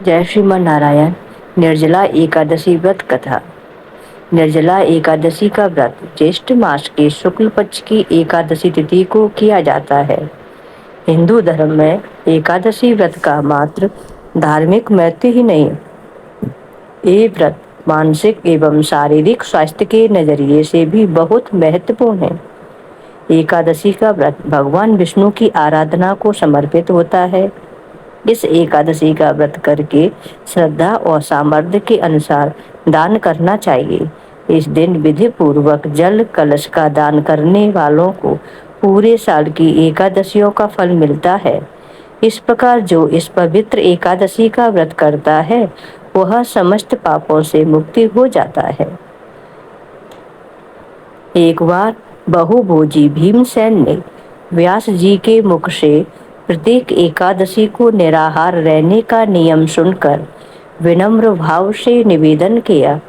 जय श्रीमन नारायण। निर्जला एकादशी व्रत कथा। निर्जला एकादशी का व्रत ज्येष्ठ मास के शुक्ल पक्ष की एकादशी तिथि को किया जाता है। हिंदू धर्म में एकादशी व्रत का मात्र धार्मिक महत्व ही नहीं, ये व्रत मानसिक एवं शारीरिक स्वास्थ्य के नजरिए से भी बहुत महत्वपूर्ण है। एकादशी का व्रत भगवान विष्णु की आराधना को समर्पित होता है। इस एकादशी का व्रत करके श्रद्धा और सामर्थ्य के अनुसार दान करना चाहिए। इस दिन विधि पूर्वक जल कलश का दान करने वालों को पूरे साल की एकादशियों का फल मिलता है। इस प्रकार जो इस पवित्र एकादशी का व्रत करता है वह समस्त पापों से मुक्ति हो जाता है। एक बार बहुभोजी भीमसेन ने व्यास जी के मुख से प्रत्येक एकादशी को निराहार रहने का नियम सुनकर विनम्र भाव से निवेदन किया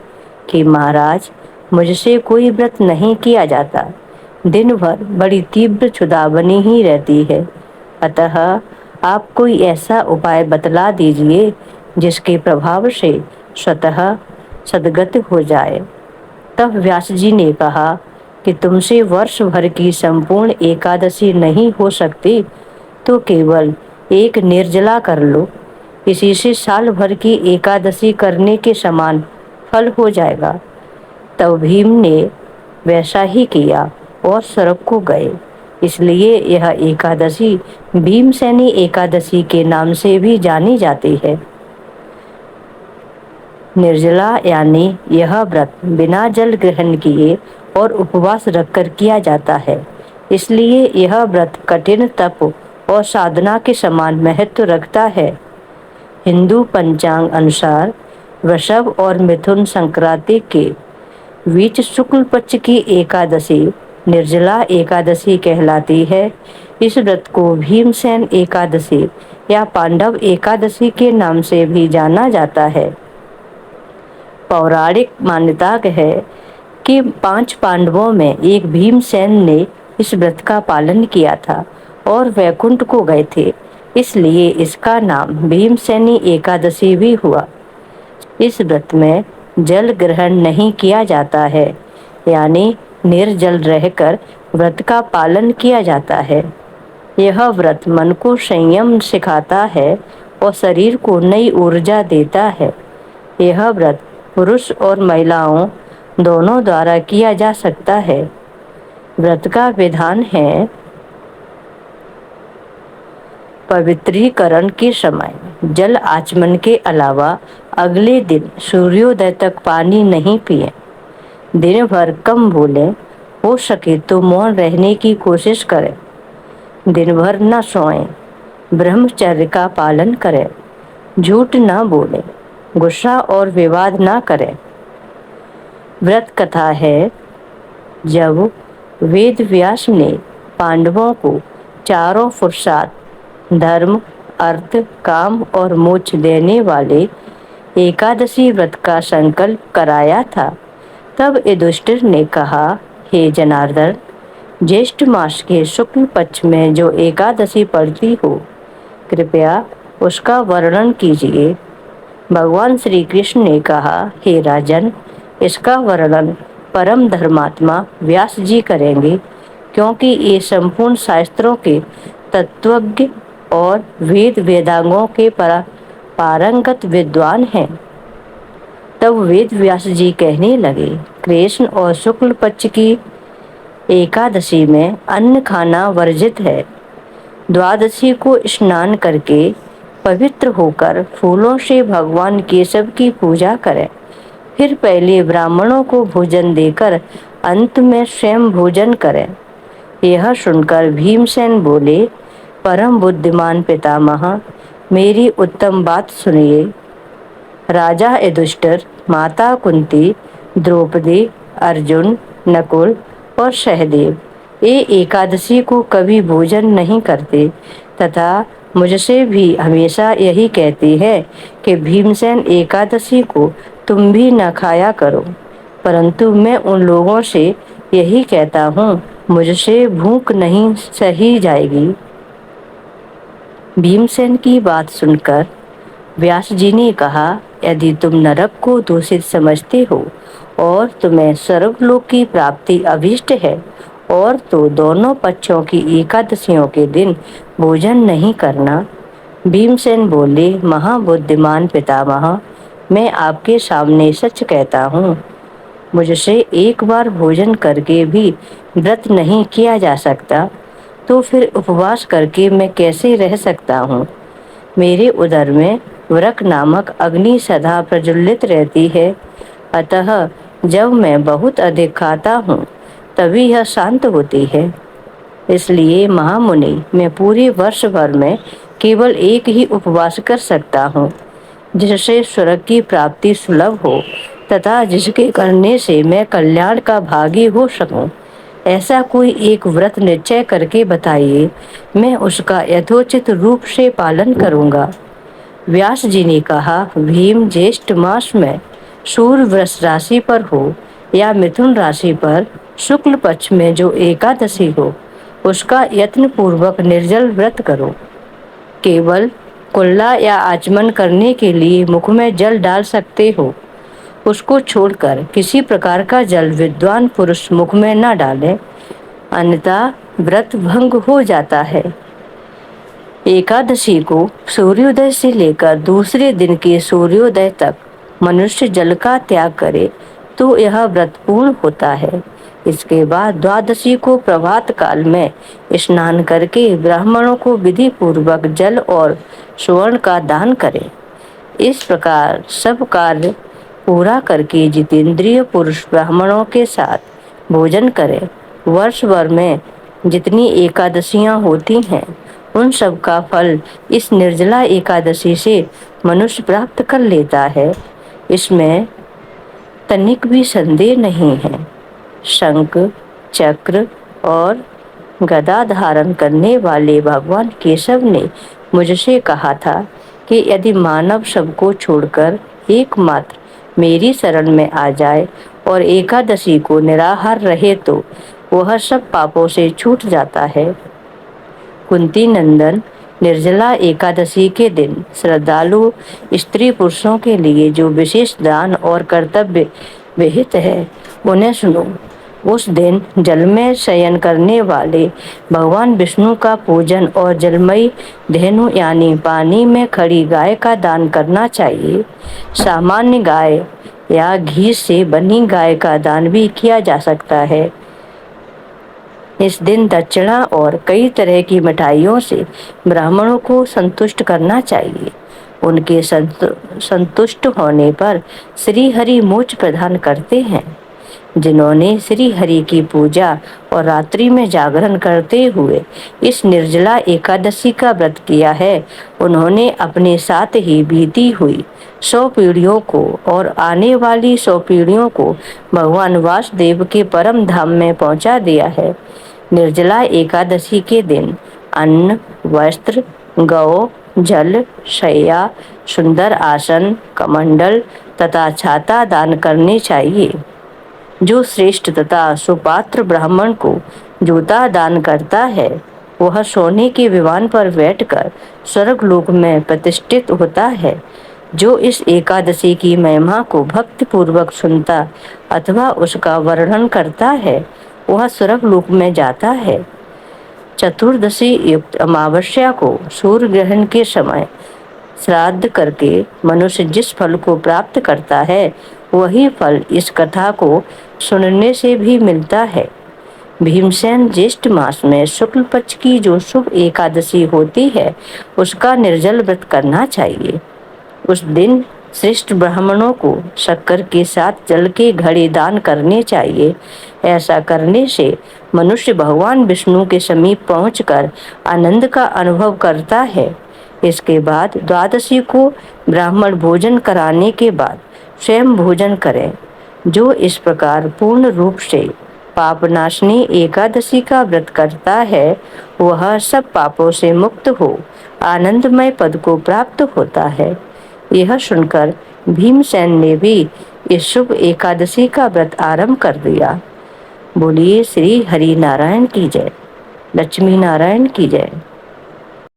कि महाराज, मुझसे कोई व्रत नहीं किया जाता। दिन भर बड़ी तीव्र क्षुधा ही रहती है। अतः आप कोई ऐसा उपाय बतला दीजिए जिसके प्रभाव से स्वतः सद्गति हो जाए। तब व्यास जी ने कहा कि तुमसे वर्ष भर की संपूर्ण एकादशी नहीं हो सकती तो केवल एक निर्जला कर लो। इसी से साल भर की एकादशी करने के समान फल हो जाएगा। तब भीम ने वैसा ही किया और स्वर्ग को गए। इसलिए यह एकादशी भीमसेनी एकादशी के नाम से भी जानी जाती है। निर्जला यानी यह व्रत बिना जल ग्रहण किए और उपवास रखकर किया जाता है। इसलिए यह व्रत कठिन तप और साधना के समान महत्व रखता है। हिंदू पंचांग अनुसार वृषभ और मिथुन संक्रांति के बीच शुक्ल पक्ष की एकादशी निर्जला एकादशी कहलाती है। इस व्रत को भीमसेन एकादशी या पांडव एकादशी के नाम से भी जाना जाता है। पौराणिक मान्यता है कि 5 पांडवों में एक भीमसेन ने इस व्रत का पालन किया था और वैकुंठ को गए थे, इसलिए इसका नाम भीमसेनी एकादशी भी हुआ। इस व्रत में जल ग्रहण नहीं किया जाता है, यानी निर्जल रहकर व्रत का पालन किया जाता है। यह व्रत मन को संयम सिखाता है और शरीर को नई ऊर्जा देता है। यह व्रत पुरुष और महिलाओं दोनों द्वारा किया जा सकता है। व्रत का विधान है, पवित्रीकरण के समय जल आचमन के अलावा अगले दिन सूर्योदय तक पानी नहीं पिए। दिन भर कम बोलें, हो सके तो मौन रहने की कोशिश करें। दिन भर न सोएं, ब्रह्मचर्य का पालन करें, झूठ न बोलें, गुस्सा और विवाद न करें। व्रत कथा है, जब वेद व्यास ने पांडवों को चारों पुरुषार्थ धर्म, अर्थ, काम और मोक्ष देने वाले एकादशी व्रत का संकल्प कराया था, तब युधिष्ठिर ने कहा, हे जनार्दन, ज्येष्ठ मास के शुक्ल पक्ष में जो एकादशी पड़ती हो, कृपया उसका वर्णन कीजिए। भगवान श्री कृष्ण ने कहा, हे राजन, इसका वर्णन परम धर्मात्मा व्यास जी करेंगे, क्योंकि ये संपूर्ण शास्त्रों के तत्वज्ञ और वेद वेदांगों के पारंगत विद्वान हैं। तब वेद व्यास जी कहने लगे, कृष्ण और शुक्ल पक्ष की एकादशी में अन्न खाना वर्जित है। द्वादशी को स्नान करके पवित्र होकर फूलों से भगवान केशव की पूजा करें। फिर पहले ब्राह्मणों को भोजन देकर अंत में स्वयं भोजन करें। यह सुनकर भीमसेन बोले, परम बुद्धिमान पितामह, मेरी उत्तम बात सुनिए। राजा युधिष्ठिर, माता कुंती, द्रौपदी, अर्जुन, नकुल और सहदेव ये एकादशी को कभी भोजन नहीं करते तथा मुझसे भी हमेशा यही कहती है कि भीमसेन एकादशी को तुम भी न खाया करो, परंतु मैं उन लोगों से यही कहता हूँ, मुझसे भूख नहीं सही जाएगी। भीमसेन की बात सुनकर व्यास जी ने कहा, यदि तुम नरक को दूषित समझते हो और तुम्हें स्वर्गलोक की प्राप्ति अभीष्ट है और तो दोनों पक्षों की एकादशियों के दिन भोजन नहीं करना। भीमसेन बोले, महाबुद्धिमान पितामह, मैं आपके सामने सच कहता हूँ, मुझसे एक बार भोजन करके भी व्रत नहीं किया जा सकता, तो फिर उपवास करके मैं कैसे रह सकता हूँ। मेरे उदर में वृक नामक अग्नि सदा प्रज्वलित रहती है, अतः जब मैं बहुत अधिक खाता हूँ तभी यह शांत होती है। इसलिए महामुनि, मैं पूरे वर्ष भर में केवल एक ही उपवास कर सकता हूँ, जिससे स्वर्ग की प्राप्ति सुलभ हो तथा जिसके करने से मैं कल्याण का भागी हो सकूं। ऐसा कोई एक व्रत निश्चय करके बताइए, मैं उसका यथोचित रूप से पालन करूंगा। व्यास जी ने कहा, भीम, ज्येष्ठ मास में सूर्य वृष राशि पर हो या मिथुन राशि पर शुक्ल पक्ष में जो एकादशी हो, उसका यत्न पूर्वक निर्जल व्रत करो। केवल कुल्ला या आचमन करने के लिए मुख में जल डाल सकते हो, उसको छोड़कर किसी प्रकार का जल विद्वान पुरुष मुख में न डाले, अन्यथा व्रत भंग हो जाता है। एकादशी को सूर्योदय से लेकर दूसरे दिन के सूर्योदय तक मनुष्य जल का त्याग करे तो यह व्रत पूर्ण होता है। इसके बाद द्वादशी को प्रभात काल में स्नान करके ब्राह्मणों को विधि पूर्वक जल और स्वर्ण का दान करें। इस प्रकार सब कार्य पूरा करके जितेंद्रिय पुरुष ब्राह्मणों के साथ भोजन करें। वर्ष भर में जितनी एकादशियां होती हैं, उन सब का फल इस निर्जला एकादशी से मनुष्य प्राप्त कर लेता है, इसमें तनिक भी संदेह नहीं है। शंख, चक्र और गदा धारण करने वाले भगवान केशव ने मुझसे कहा था कि यदि मानव सबको छोड़कर एकमात्र मेरी शरण में आ जाए और एकादशी को निराहार रहे तो वह सब पापों से छूट जाता है। कुंती नंदन, निर्जला एकादशी के दिन श्रद्धालु स्त्री पुरुषों के लिए जो विशेष दान और कर्तव्य विहित है, उन्हें सुनो। उस दिन जल में शयन करने वाले भगवान विष्णु का पूजन और जलमयी धेनु यानी पानी में खड़ी गाय का दान करना चाहिए। सामान्य गाय या घी से बनी गाय का दान भी किया जा सकता है। इस दिन दक्षिणा और कई तरह की मिठाइयों से ब्राह्मणों को संतुष्ट करना चाहिए। उनके संतुष्ट होने पर श्री हरि मोक्ष प्रदान करते हैं। जिन्होंने श्री हरि की पूजा और रात्रि में जागरण करते हुए इस निर्जला एकादशी का व्रत किया है, उन्होंने अपने साथ ही बीती हुई 100 पीढ़ियों को और आने वाली 100 पीढ़ियों को भगवान वासुदेव के परम धाम में पहुंचा दिया है। निर्जला एकादशी के दिन अन्न, वस्त्र, गौ, जल, शैया, सुंदर आसन, कमंडल तथा छाता दान करने चाहिए। जो श्रेष्ठ तथा सुपात्र ब्राह्मण को जूता दान करता है, वह सोने के विमान पर बैठकर स्वर्ग लोक में प्रतिष्ठित होता है। जो इस एकादशी की महिमा को भक्ति पूर्वक सुनता अथवा उसका वर्णन करता है, वह स्वर्ग लोक में जाता है। चतुर्दशी युक्त अमावस्या को सूर्य ग्रहण के समय श्राद्ध करके मनुष्य जिस फल को प्राप्त करता है, वही फल इस कथा को सुनने से भी मिलता है। भीमसेन, ज्येष्ठ मास में शुक्ल पक्ष की जो शुभ एकादशी होती है, उसका निर्जल व्रत करना चाहिए। उस दिन श्रेष्ठ ब्राह्मणों को शक्कर के साथ जल के घड़े दान करने चाहिए। ऐसा करने से मनुष्य भगवान विष्णु के समीप पहुंचकर आनंद का अनुभव करता है। इसके बाद द्वादशी को ब्राह्मण भोजन कराने के बाद स्वयं भोजन करें। जो इस प्रकार पूर्ण रूप से पापनाशनी एकादशी का व्रत करता है, वह सब पापों से मुक्त हो आनंदमय पद को प्राप्त होता है। यह सुनकर भीमसेन ने भी इस शुभ एकादशी का व्रत आरंभ कर दिया। बोलिए श्री हरि नारायण की जय, लक्ष्मी नारायण की जय।